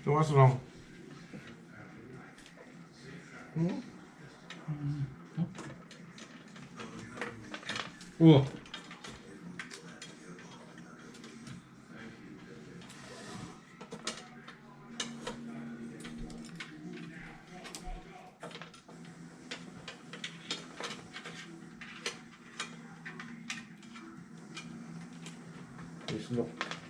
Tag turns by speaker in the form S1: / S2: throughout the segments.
S1: So what's wrong? Oh.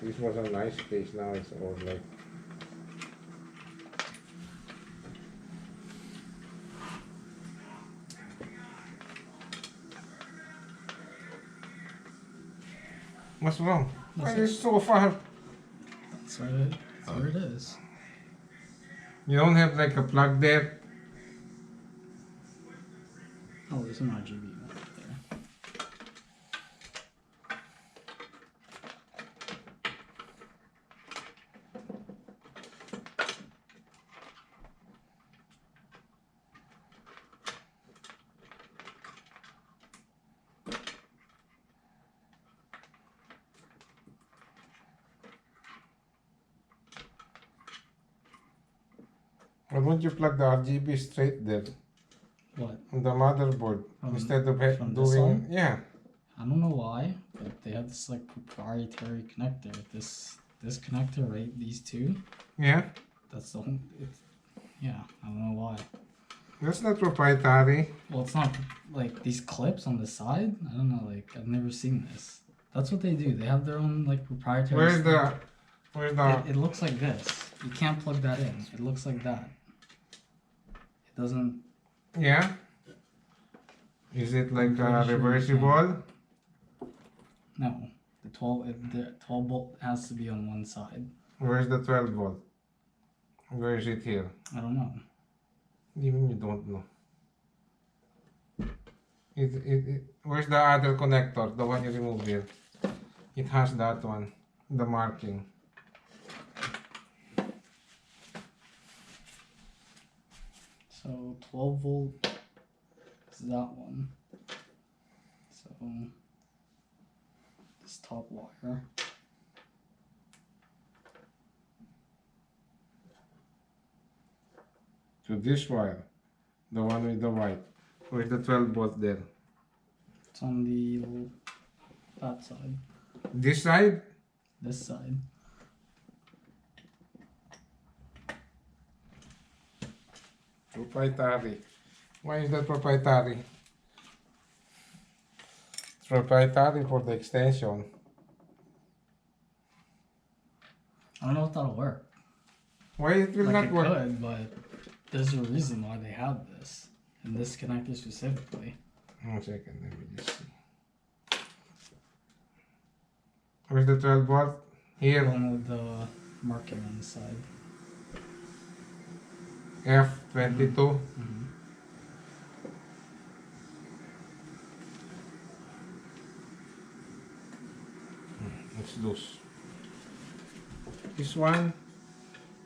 S1: This was a nice case. Now it's all like. What's wrong? Why is it so far?
S2: That's where it is.
S1: You don't have like a plug there?
S2: Oh, there's an RGB one there.
S1: Why don't you plug the RGB straight there?
S2: What?
S1: On the motherboard instead of
S2: from this
S1: doing
S2: one?
S1: yeah.
S2: I don't know why, but they have this like proprietary connector. This connector, right? These two.
S1: Yeah.
S2: That's the whole. Yeah, I don't know why.
S1: That's not proprietary.
S2: Well, it's not like these clips on the side. I don't know. Like I've never seen this. That's what they do. They have their own like proprietary.
S1: Where's the?
S2: It looks like this. You can't plug that in. It looks like that. It doesn't.
S1: Yeah. Is it like reversible?
S2: No. The 12 volt has to be on one side.
S1: Where's the 12 volt? Where is it here?
S2: I don't know.
S1: Even you don't know. Where's the other connector? The one you removed here. It has that one. The marking.
S2: So 12 volt is that one. So this top wire.
S1: So this wire, the one with the white. Where's the 12 volt there?
S2: It's on the that side.
S1: This side?
S2: This side.
S1: Proprietary. Why is that proprietary? It's proprietary for the extension.
S2: I don't know if that'll work.
S1: Why it will
S2: like
S1: not
S2: it
S1: work?
S2: could, but there's a reason why they have this. And this connector specifically.
S1: 1 second, let me just see. Where's the 12 volt? Here.
S2: One with the marking on the side.
S1: F22.
S2: Mm-hmm.
S1: It's loose. This one,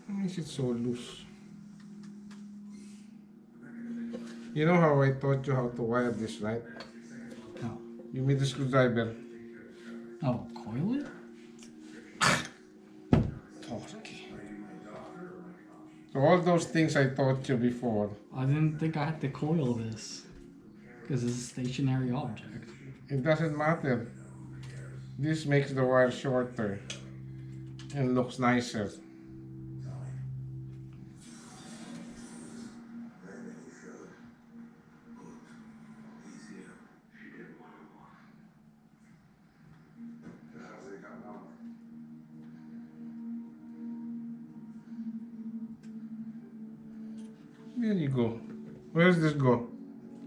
S1: why is it so loose? You know how I taught you how to wire this, right?
S2: Oh.
S1: You made the screwdriver.
S2: Oh, coil it?
S1: Okay. So all those things I taught you before.
S2: I didn't think I had to coil this. Because it's a stationary object.
S1: It doesn't matter. This makes the wire shorter and looks nicer. There you go. Where does this go?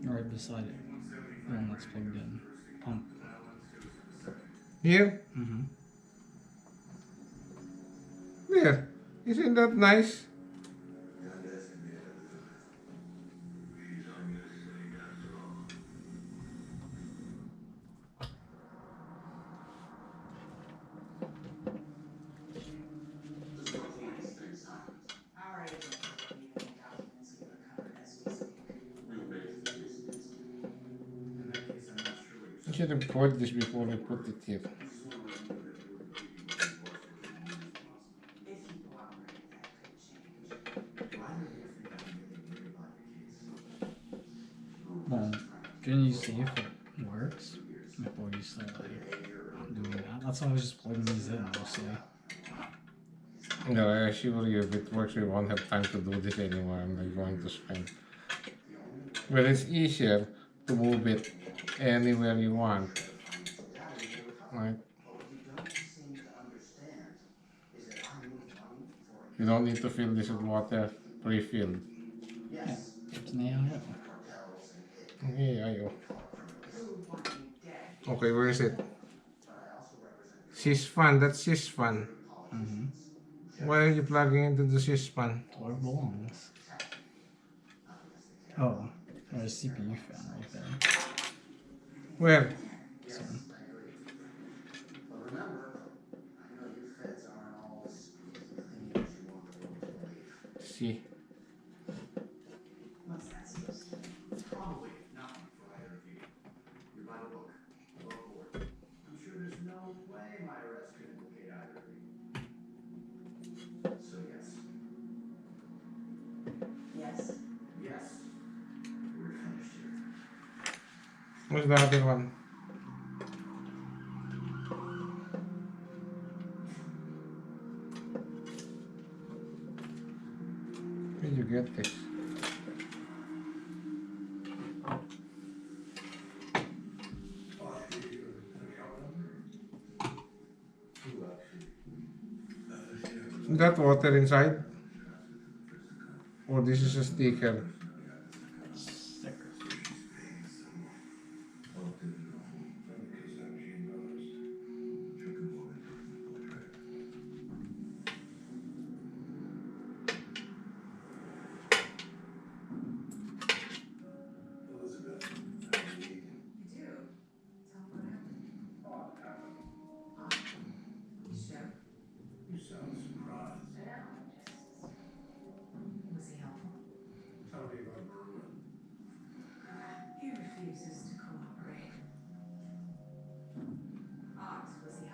S2: Right beside it. The one that's plugged in. Pump.
S1: Here?
S2: Mm-hmm.
S1: There. Isn't that nice? I should have caught this before I put it here.
S2: Can you see if it works before you start like doing that? That's why I was just plugging these in mostly.
S1: No, I assure you, if it works, we won't have time to do this anymore. I'm not going to spend. But it's easier to move it anywhere you want. Right? You don't need to fill this with water pre-filled.
S2: Yeah, it's an AIO.
S1: Okay, ayo. Okay, where is it? Sysfan, that's Sysfan. Why are you plugging into the Sysfan?
S2: Where it belongs. Oh, there's a CPU fan right there.
S1: Where?
S2: So,
S1: See. Where's the other one? Where did you get this? Got water inside? Or this is a sticker?
S2: sticker.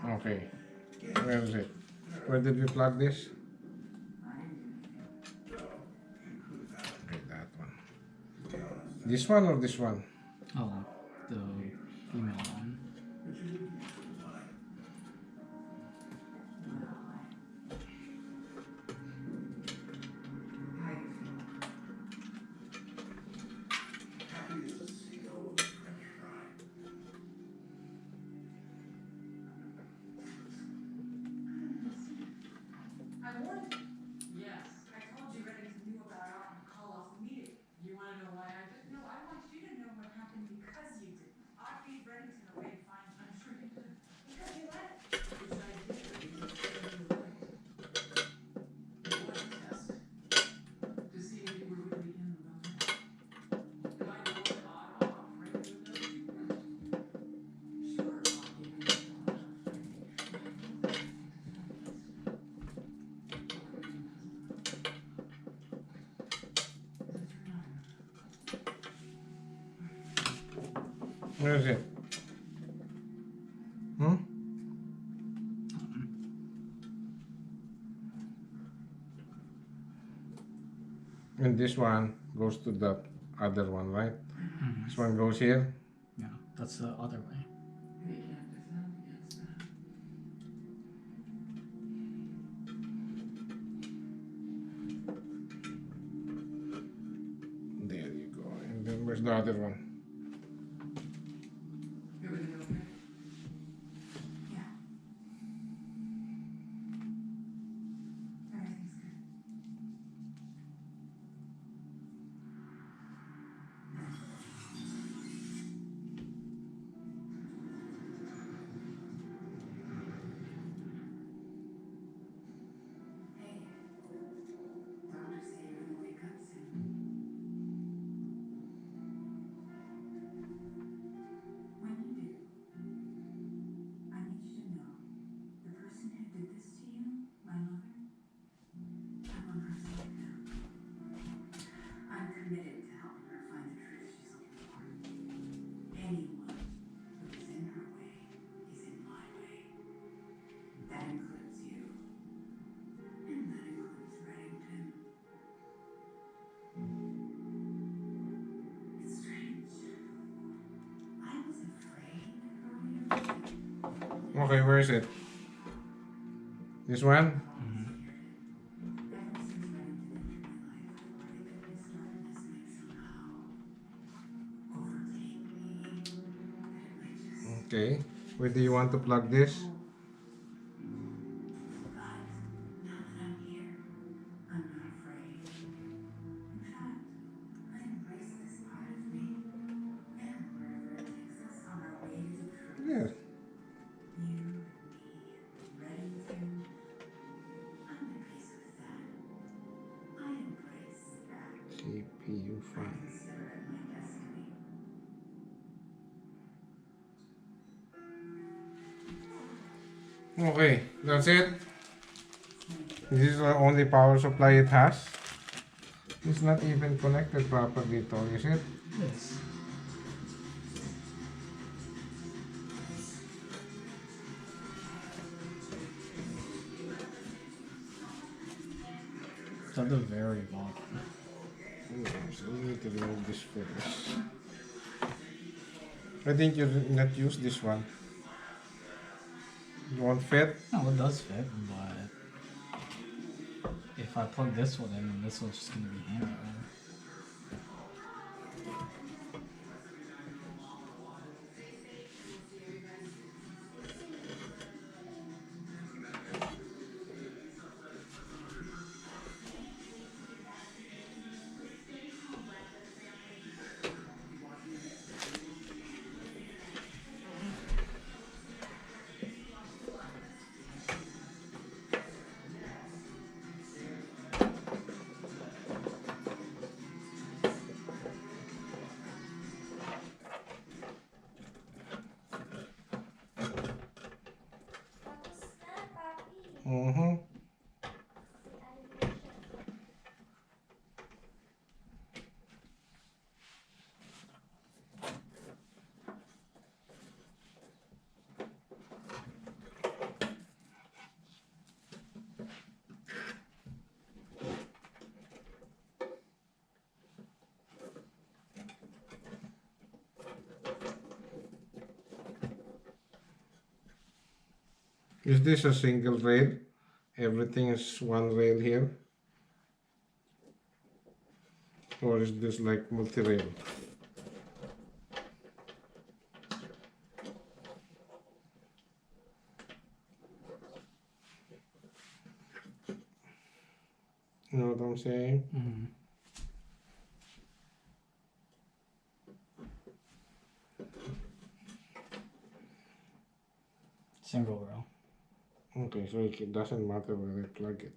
S1: Okay. Where is it? Where did we plug this? Okay, that one. This one or this one?
S2: Oh, the female one.
S1: Where is it? Hmm? And this one goes to the other one, right? This one goes here.
S2: Yeah, that's the other way.
S1: There you go. And then where's the other one? Okay, where is it? This one? Okay. Where do you want to plug this? Yeah. CPU fine. Okay, that's it. This is the only power supply it has. It's not even connected properly though, is it?
S2: Yes. It's at the very bottom.
S1: So we need to remove this first. I think you not use this one. You won't fit?
S2: No, it does fit, but if I plug this one in, then this one's just gonna be hammered.
S1: Mm-hmm. Is this a single rail? Everything is one rail here? Or is this like multi-rail? You know what I'm saying?
S2: Mm-hmm. Single row.
S1: Okay, so it doesn't matter where I plug it.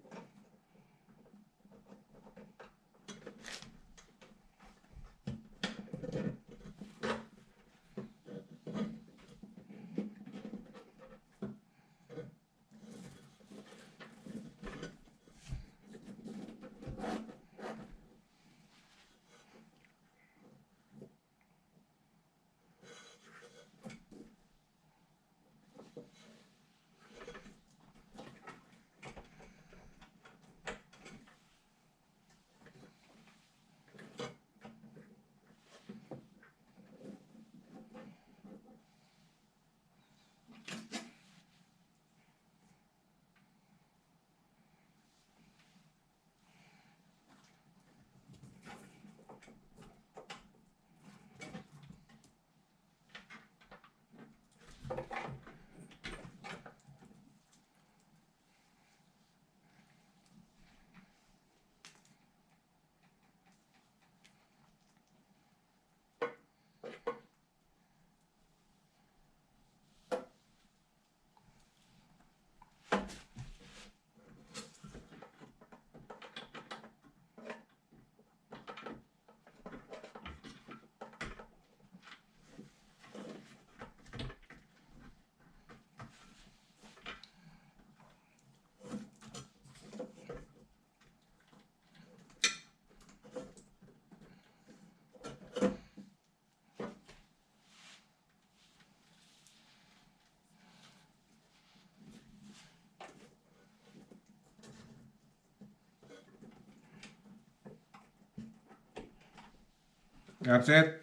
S1: That's it.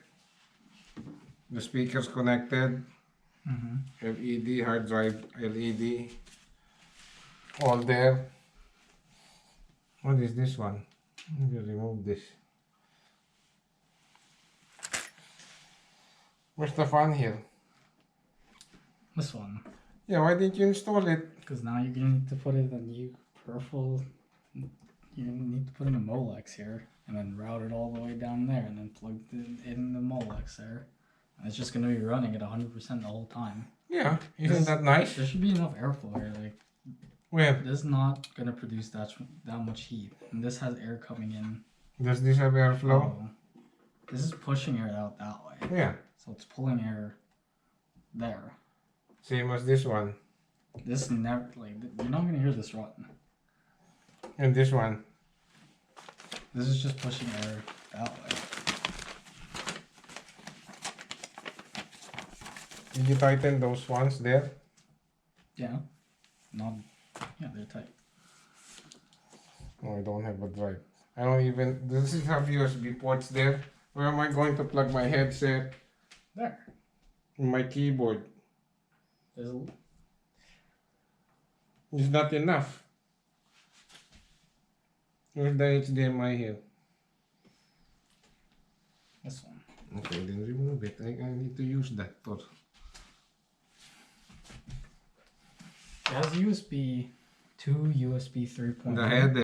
S1: The speaker's connected.
S2: Mm-hmm.
S1: LED, hard drive, LED. All there. What is this one? Let me remove this. Where's the fan here?
S2: This one.
S1: Yeah, why didn't you install it?
S2: Because now you're gonna need to put it in a new peripheral. You're gonna need to put in a Molex here, and then route it all the way down there, and then plug it in the Molex there. And it's just gonna be running at 100% the whole time.
S1: Yeah, isn't that nice?
S2: There should be enough airflow here. Like,
S1: Where?
S2: this is not gonna produce that much heat, and this has air coming in.
S1: Does this have airflow?
S2: Oh, this is pushing air out that way.
S1: Yeah,
S2: So it's pulling air there.
S1: same as this one.
S2: This never, like, you're not gonna hear this run.
S1: And this one.
S2: This is just pushing air that way.
S1: Did you tighten those ones there?
S2: Yeah. Not, yeah, they're tight.
S1: No, I don't have a drive. I don't even, does it have USB ports there? Where am I going to plug my headset?
S2: There.
S1: My keyboard.
S2: There's a,
S1: Is that enough? Where's the HDMI here?
S2: this one.
S1: Okay, then remove it. I need to use that for.
S2: It has USB 2, USB 3.1.
S1: The head